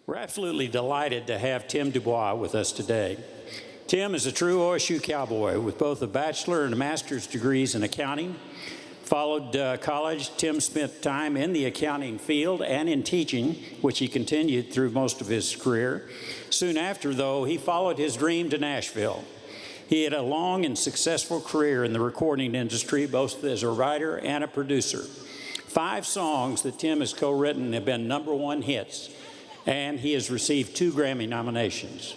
We're absolutely delighted to have Tim Dubois with us today. Tim is a true OSU cowboy with both a bachelor and a master's degrees in accounting. Followed college, Tim spent time in the accounting field and in teaching, which he continued through most of his career. Soon after, though, he followed his dream to Nashville. He had a long and successful career in the recording industry, both as a writer and a producer. 5 songs that Tim has co-written have been #1 hits, and he has received 2 Grammy nominations.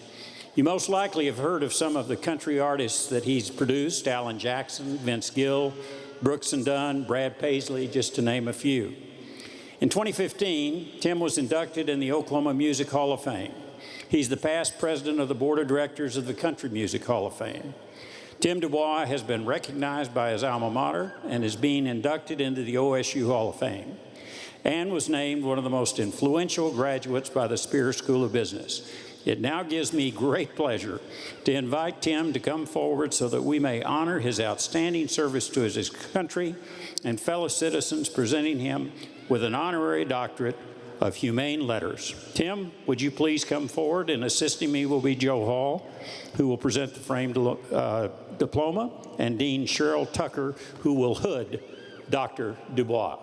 You most likely have heard of some of the country artists that he's produced: Alan Jackson, Vince Gill, Brooks and Dunn, Brad Paisley, just to name a few. In 2015, Tim was inducted in the Oklahoma Music Hall of Fame. He's the past president of the board of directors of the Country Music Hall of Fame. Tim Dubois has been recognized by his alma mater and is being inducted into the OSU Hall of Fame, and was named one of the most influential graduates by the Spear School of Business. It now gives me great pleasure to invite Tim to come forward so that we may honor his outstanding service to his country and fellow citizens, presenting him with an honorary doctorate of humane letters. Tim, would you please come forward? And assisting me will be Joe Hall, who will present the framed diploma, and Dean Cheryl Tucker, who will hood Dr. Dubois.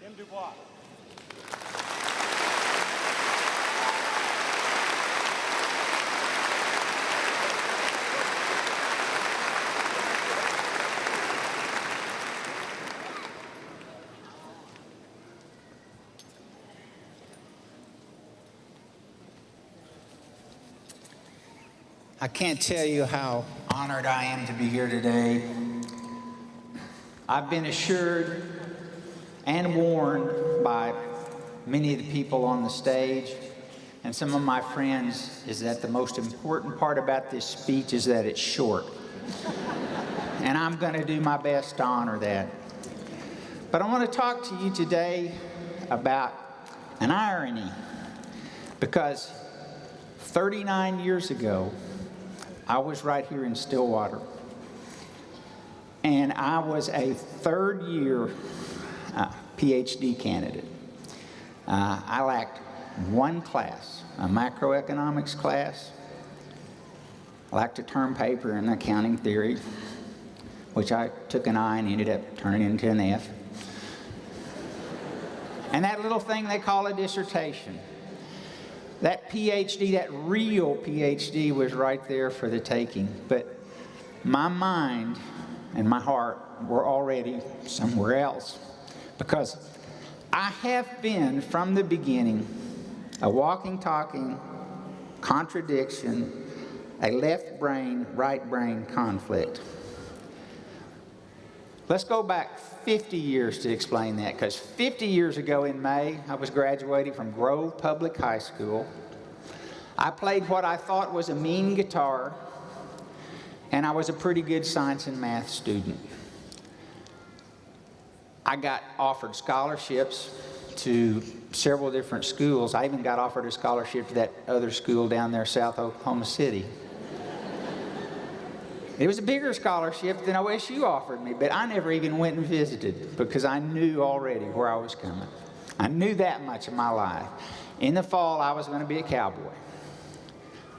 Tim Dubois. I can't tell you how honored I am to be here today. I've been assured and warned by many of the people on the stage and some of my friends is that the most important part about this speech is that it's short. And I'm going to do my best to honor that. But I want to talk to you today about an irony, because 39 years ago, I was right here in Stillwater, and I was a third-year PhD candidate. I lacked one class, a macroeconomics class. I lacked a term paper in accounting theory, which I took an I and ended up turning into an F. And that little thing they call a dissertation. That PhD, that real PhD, was right there for the taking. But my mind and my heart were already somewhere else, because I have been from the beginning a walking, talking contradiction, a left brain, right brain conflict. Let's go back 50 years to explain that, because 50 years ago in May, I was graduating from Grove Public High School. I played what I thought was a mean guitar, and I was a pretty good science and math student. I got offered scholarships to several different schools. I even got offered a scholarship to that other school down there, South Oklahoma City. It was a bigger scholarship than OSU offered me, but I never even went and visited because I knew already where I was coming. I knew that much of my life. In the fall, I was going to be a cowboy.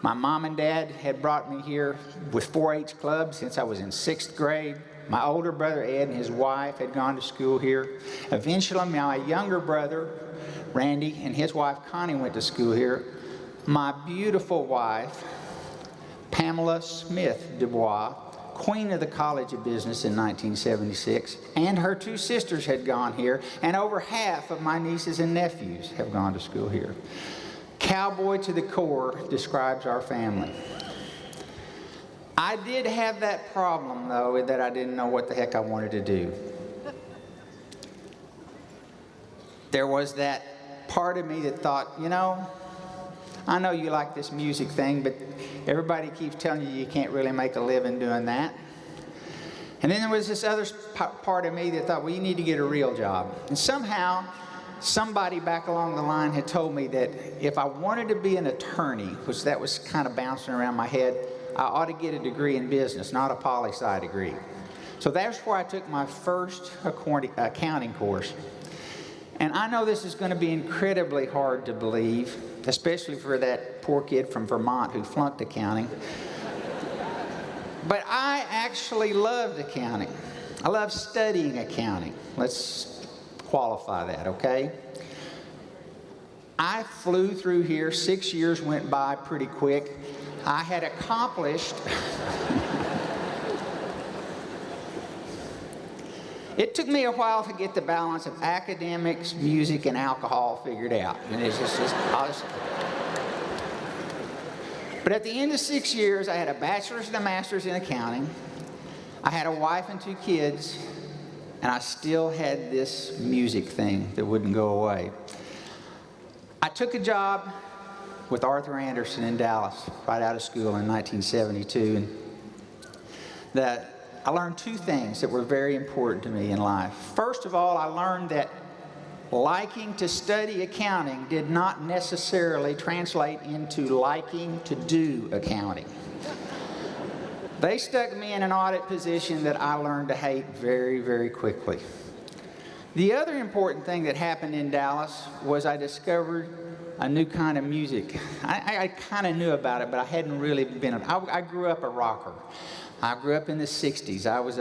My mom and dad had brought me here with 4-H clubs since I was in 6th grade. My older brother, Ed, and his wife had gone to school here. Eventually, my younger brother, Randy, and his wife, Connie, went to school here. My beautiful wife, Pamela Smith Dubois, Queen of the College of Business in 1976, and her 2 sisters had gone here, and over half of my nieces and nephews have gone to school here. Cowboy to the core describes our family. I did have that problem, though, that I didn't know what the heck I wanted to do. There was that part of me that thought, you know, I know you like this music thing, but everybody keeps telling you you can't really make a living doing that. And then there was this other part of me that thought, well, you need to get a real job. And somehow, somebody back along the line had told me that if I wanted to be an attorney, which that was kind of bouncing around my head, I ought to get a degree in business, not a poli-sci degree. So that's where I took my first accounting course. And I know this is going to be incredibly hard to believe, especially for that poor kid from Vermont who flunked accounting. But I actually loved accounting. I loved studying accounting. Let's qualify that, okay? I flew through here. 6 years went by pretty quick. I had accomplished... It took me a while to get the balance of academics, music, and alcohol figured out. And it's just honestly. But at the end of 6 years, I had a bachelor's and a master's in accounting. I had a wife and 2 kids, and I still had this music thing that wouldn't go away. I took a job with Arthur Anderson in Dallas, right out of school in 1972. And I learned 2 things that were very important to me in life. First of all, I learned that liking to study accounting did not necessarily translate into liking to do accounting. They stuck me in an audit position that I learned to hate very, very quickly. The other important thing that happened in Dallas was I discovered a new kind of music. I kind of knew about it, but I hadn't really been. I grew up a rocker. I grew up in the 60s. I was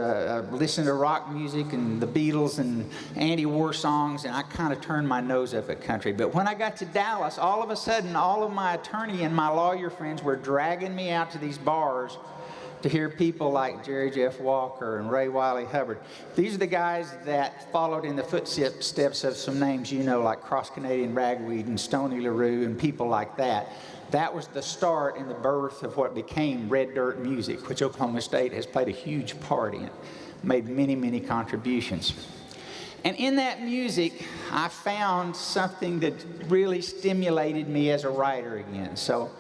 listening to rock music and the Beatles and anti-war songs, and I kind of turned my nose up at country. But when I got to Dallas, all of a sudden, all of my attorney and my lawyer friends were dragging me out to these bars to hear people like Jerry Jeff Walker and Ray Wiley Hubbard. These are the guys that followed in the footsteps of some names you know, like Cross Canadian Ragweed and Stoney LaRue and people like that. That was the start and the birth of what became red dirt music, which Oklahoma State has played a huge part in, made many, many contributions. And in that music, I found something that really stimulated me as a writer again. So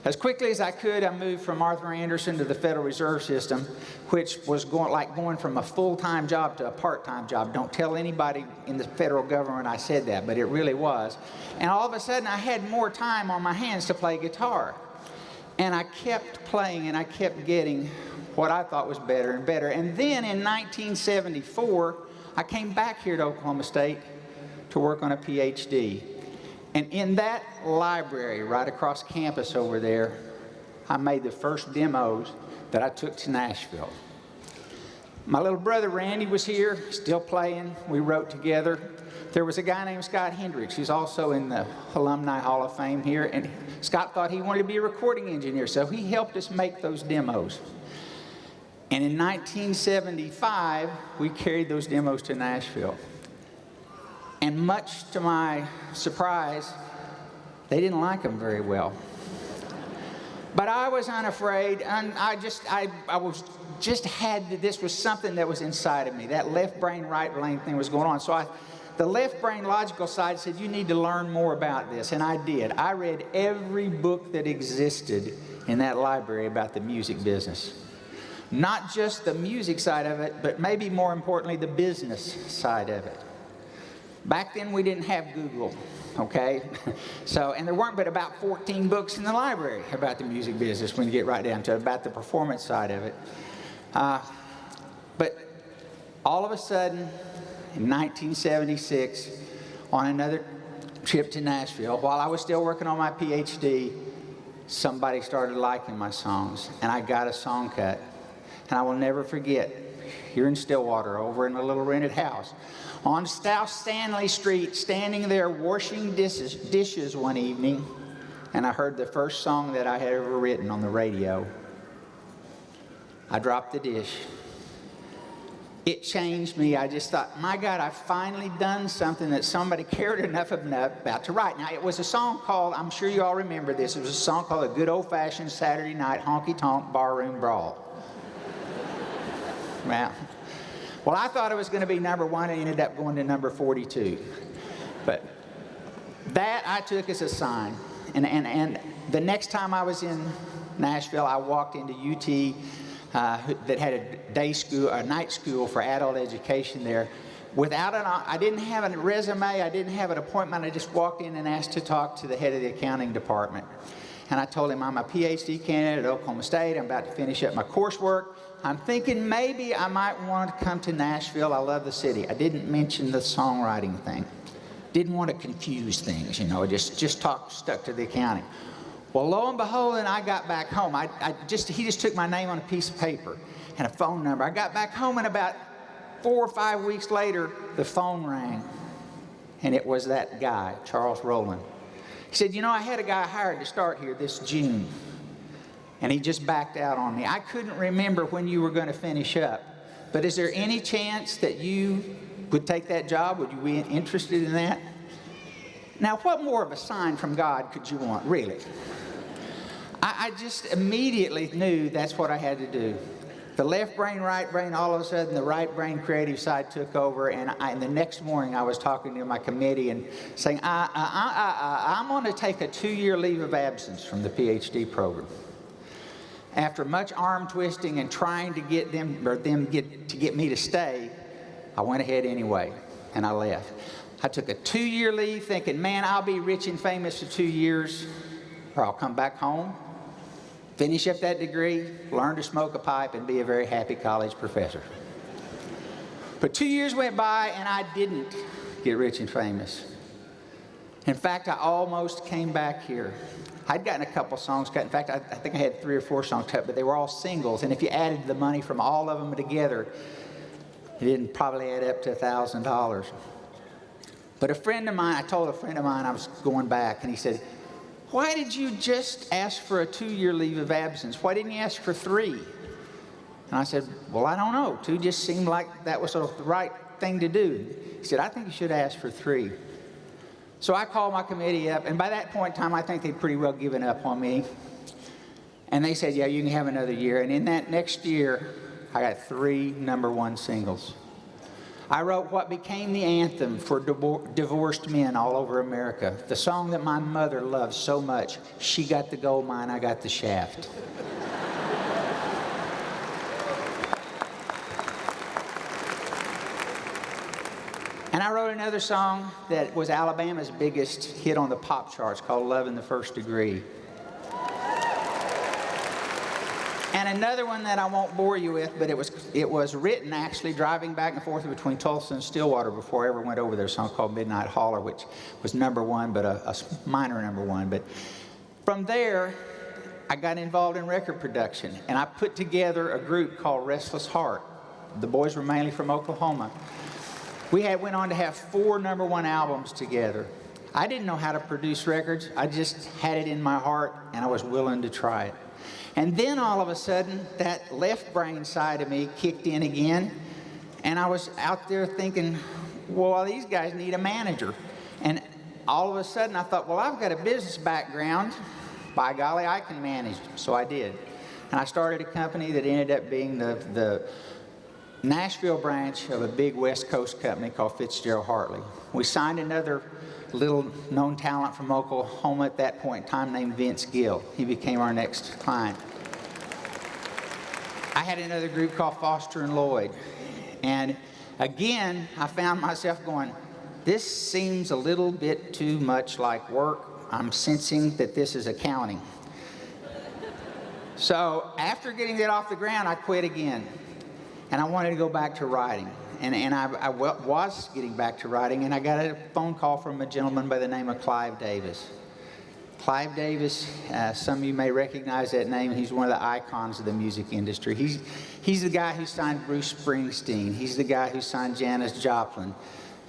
as quickly as I could, I moved from Arthur Anderson to the Federal Reserve System, which was going from a full-time job to a part-time job. Don't tell anybody in the federal government I said that, but it really was. And all of a sudden, I had more time on my hands to play guitar. And I kept playing, and I kept getting what I thought was better and better. And then in 1974, I came back here to Oklahoma State to work on a PhD. And in that library right across campus over there, I made the first demos that I took to Nashville. My little brother Randy was here, still playing. We wrote together. There was a guy named Scott Hendricks, who's also in the Alumni Hall of Fame here, and Scott thought he wanted to be a recording engineer, so he helped us make those demos. And in 1975, we carried those demos to Nashville. And much to my surprise, they didn't like them very well. But I was unafraid, and this was something that was inside of me. That left brain, right brain thing was going on. So the left brain logical side said, you need to learn more about this, and I did. I read every book that existed in that library about the music business. Not just the music side of it, but maybe more importantly, the business side of it. Back then, we didn't have Google, okay? And there weren't but about 14 books in the library about the music business when you get right down to it, about the performance side of it. But all of a sudden, in 1976, on another trip to Nashville, while I was still working on my PhD, somebody started liking my songs, and I got a song cut. And I will never forget, here in Stillwater, over in a little rented house, on South Stanley Street, standing there washing dishes one evening, and I heard the first song that I had ever written on the radio. I dropped the dish. It changed me. I just thought, my God, I've finally done something that somebody cared enough about to write. Now, it was a song called, I'm sure you all remember this, it was a song called A Good Old-Fashioned Saturday Night Honky Tonk Barroom Brawl. Well, I thought it was going to be number 1, and it ended up going to number 42. But that I took as a sign. And the next time I was in Nashville, I walked into UT that had a day school, a night school for adult education there. I didn't have a resume, I didn't have an appointment, I just walked in and asked to talk to the head of the accounting department. And I told him I'm a PhD candidate at Oklahoma State, I'm about to finish up my coursework. I'm thinking maybe I might want to come to Nashville, I love the city. I didn't mention the songwriting thing. Didn't want to confuse things, you know, just stuck to the accounting. Well, lo and behold, and I got back home. He just took my name on a piece of paper and a phone number. I got back home, and about 4 or 5 weeks later, the phone rang, and it was that guy, Charles Rowland. He said, you know, I had a guy hired to start here this June, and he just backed out on me. I couldn't remember when you were going to finish up, but is there any chance that you would take that job? Would you be interested in that? Now, what more of a sign from God could you want, really? I just immediately knew that's what I had to do. The left brain, right brain, all of a sudden the right brain creative side took over, and the next morning I was talking to my committee and saying, I'm going to take a 2-year leave of absence from the PhD program. After much arm twisting and trying to get them to get me to stay, I went ahead anyway, and I left. I took a 2-year leave thinking, man, I'll be rich and famous for 2 years, or I'll come back home, finish up that degree, learn to smoke a pipe, and be a very happy college professor. But 2 years went by, and I didn't get rich and famous. In fact, I almost came back here. I'd gotten a couple songs cut. In fact, I think I had 3 or 4 songs cut, but they were all singles. And if you added the money from all of them together, it didn't probably add up to $1,000. But I told a friend of mine I was going back, and he said, why did you just ask for a 2-year leave of absence? Why didn't you ask for 3? And I said, well, I don't know. 2 just seemed like that was sort of the right thing to do. He said, I think you should ask for 3. So I called my committee up, and by that point in time, I think they'd pretty well given up on me. And they said, yeah, you can have another year. And in that next year, I got 3 #1 singles. I wrote what became the anthem for divorced men all over America. The song that my mother loved so much. She got the gold mine, I got the shaft. And I wrote another song that was Alabama's biggest hit on the pop charts called Love in the First Degree. And another one that I won't bore you with, but it was written actually driving back and forth between Tulsa and Stillwater before I ever went over there, a song called Midnight Holler, which was #1, but a minor #1. But from there, I got involved in record production, and I put together a group called Restless Heart. The boys were mainly from Oklahoma. We went on to have 4 #1 albums together. I didn't know how to produce records. I just had it in my heart, and I was willing to try it. And then all of a sudden, that left brain side of me kicked in again, and I was out there thinking, well, these guys need a manager. And all of a sudden, I thought, well, I've got a business background. By golly, I can manage. So I did. And I started a company that ended up being the Nashville branch of a big West Coast company called Fitzgerald Hartley. We signed another little known talent from Oklahoma at that point in time named Vince Gill. He became our next client. I had another group called Foster and Lloyd. And again, I found myself going, this seems a little bit too much like work. I'm sensing that this is accounting. So after getting that off the ground, I quit again. And I wanted to go back to writing. And I was getting back to writing, and I got a phone call from a gentleman by the name of Clive Davis. Clive Davis, some of you may recognize that name. He's one of the icons of the music industry. He's the guy who signed Bruce Springsteen. He's the guy who signed Janis Joplin,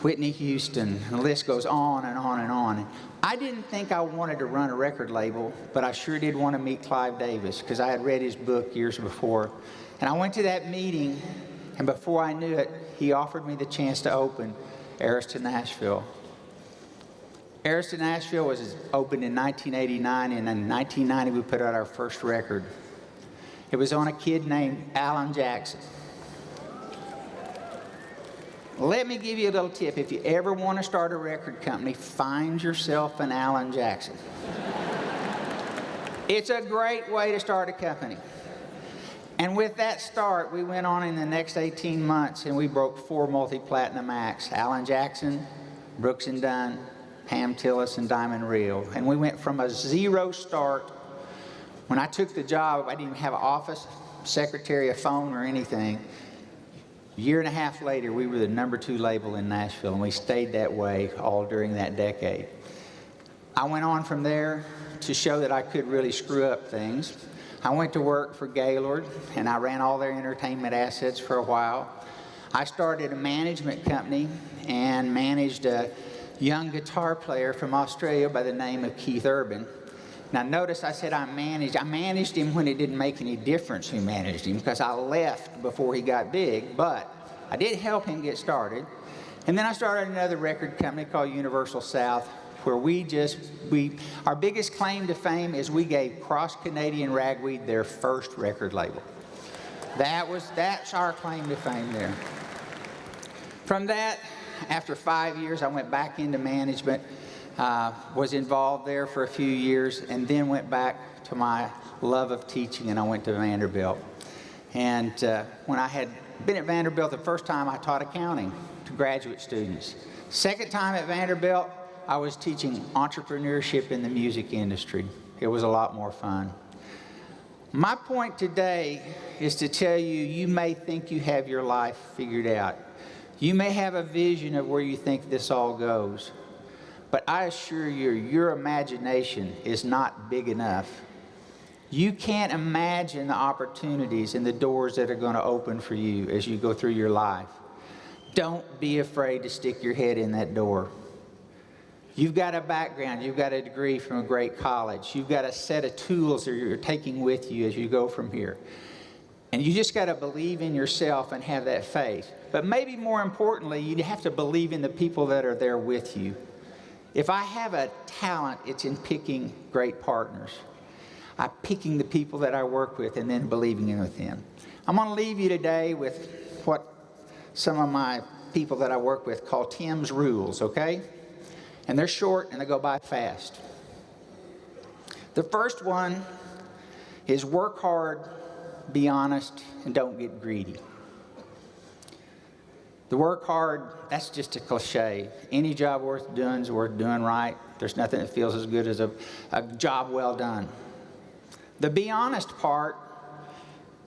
Whitney Houston, and the list goes on and on and on. I didn't think I wanted to run a record label, but I sure did want to meet Clive Davis because I had read his book years before. And I went to that meeting, and before I knew it, he offered me the chance to open Ariston Nashville. Ariston Nashville was opened in 1989, and in 1990 we put out our first record. It was on a kid named Alan Jackson. Let me give you a little tip. If you ever want to start a record company, find yourself an Alan Jackson. It's a great way to start a company. And with that start, we went on in the next 18 months and we broke 4 multi-platinum acts: Alan Jackson, Brooks and Dunn, Pam Tillis, and Diamond Reel. And we went from a 0 start. When I took the job, I didn't even have an office, secretary, a phone, or anything. A year and a half later, we were the #2 label in Nashville, and we stayed that way all during that decade. I went on from there to show that I could really screw up things. I went to work for Gaylord, and I ran all their entertainment assets for a while. I started a management company and managed a young guitar player from Australia by the name of Keith Urban. Now notice I said I managed him when it didn't make any difference who managed him, because I left before he got big, but I did help him get started. And then I started another record company called Universal South, where our biggest claim to fame is we gave Cross Canadian Ragweed their first record label. That's our claim to fame there. From that, after 5 years, I went back into management, was involved there for a few years, and then went back to my love of teaching, and I went to Vanderbilt. And when I had been at Vanderbilt the first time, I taught accounting to graduate students. Second time at Vanderbilt, I was teaching entrepreneurship in the music industry. It was a lot more fun. My point today is to tell you, you may think you have your life figured out. You may have a vision of where you think this all goes. But I assure you, your imagination is not big enough. You can't imagine the opportunities and the doors that are going to open for you as you go through your life. Don't be afraid to stick your head in that door. You've got a background, you've got a degree from a great college, you've got a set of tools that you're taking with you as you go from here. And you just got to believe in yourself and have that faith. But maybe more importantly, you have to believe in the people that are there with you. If I have a talent, it's in picking great partners. I'm picking the people that I work with and then believing in with them. I'm going to leave you today with what some of my people that I work with call Tim's rules, okay? And they're short and they go by fast. The first one is work hard, be honest, and don't get greedy. The work hard, that's just a cliche. Any job worth doing is worth doing right. There's nothing that feels as good as a job well done. The be honest part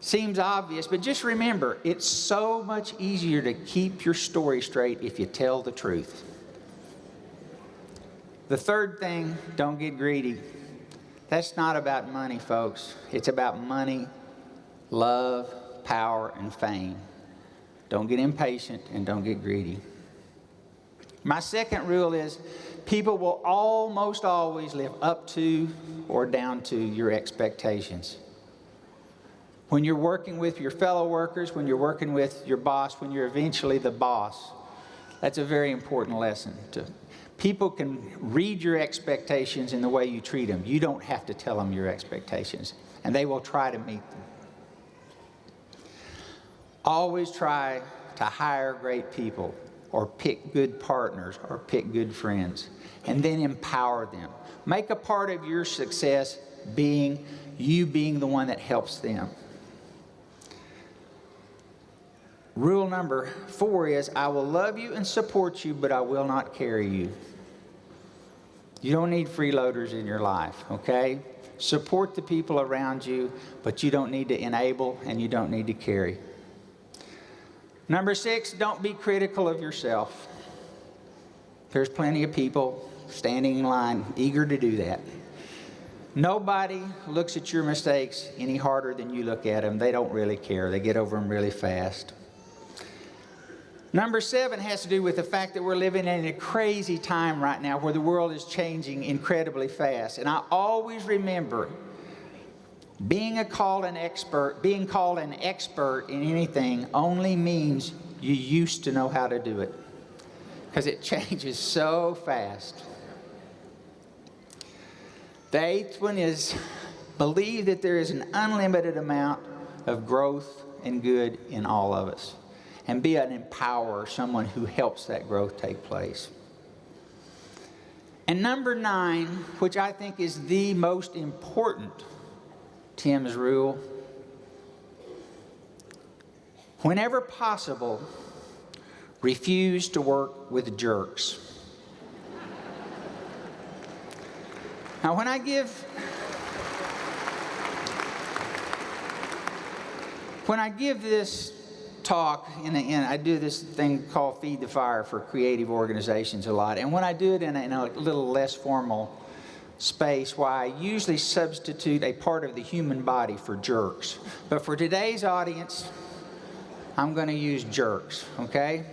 seems obvious, but just remember, it's so much easier to keep your story straight if you tell the truth. The third thing, don't get greedy. That's not about money, folks. It's about money, love, power, and fame. Don't get impatient and don't get greedy. My second rule is people will almost always live up to or down to your expectations. When you're working with your fellow workers, when you're working with your boss, when you're eventually the boss, that's a very important lesson. People can read your expectations in the way you treat them. You don't have to tell them your expectations, and they will try to meet them. Always try to hire great people, or pick good partners, or pick good friends, and then empower them. Make a part of your success being the one that helps them. Rule number 4 is, I will love you and support you, but I will not carry you. You don't need freeloaders in your life, okay? Support the people around you, but you don't need to enable and you don't need to carry. Number 6, don't be critical of yourself. There's plenty of people standing in line, eager to do that. Nobody looks at your mistakes any harder than you look at them. They don't really care. They get over them really fast. Number 7 has to do with the fact that we're living in a crazy time right now where the world is changing incredibly fast. And I always remember being called an expert in anything only means you used to know how to do it, because it changes so fast. The 8th one is believe that there is an unlimited amount of growth and good in all of us, and be an empowerer, someone who helps that growth take place. And number 9, which I think is the most important Tim's rule, Whenever possible, refuse to work with jerks. Now, when I give this talk, I do this thing called Feed the Fire for creative organizations a lot, and when I do it in a little less formal space, why I usually substitute a part of the human body for jerks. But for today's audience, I'm going to use jerks, okay?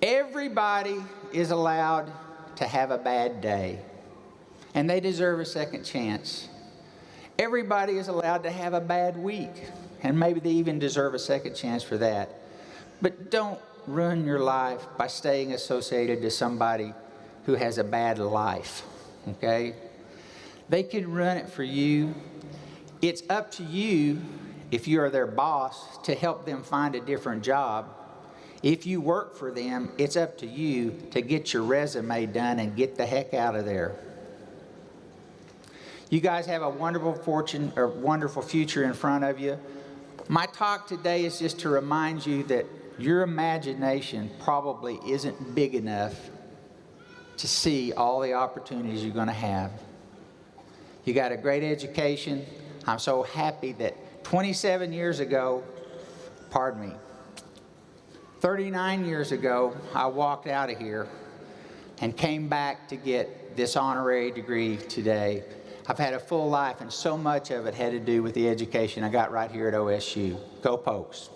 Everybody is allowed to have a bad day, and they deserve a second chance. Everybody is allowed to have a bad week, and maybe they even deserve a second chance for that. But don't ruin your life by staying associated to somebody who has a bad life, okay? They could run it for you. It's up to you, if you are their boss, to help them find a different job. If you work for them, it's up to you to get your resume done and get the heck out of there. You guys have a wonderful future in front of you. My talk today is just to remind you that your imagination probably isn't big enough to see all the opportunities you're going to have. You got a great education. I'm so happy that 27 years ago, 39 years ago, I walked out of here and came back to get this honorary degree today. I've had a full life, and so much of it had to do with the education I got right here at OSU. Go Pokes.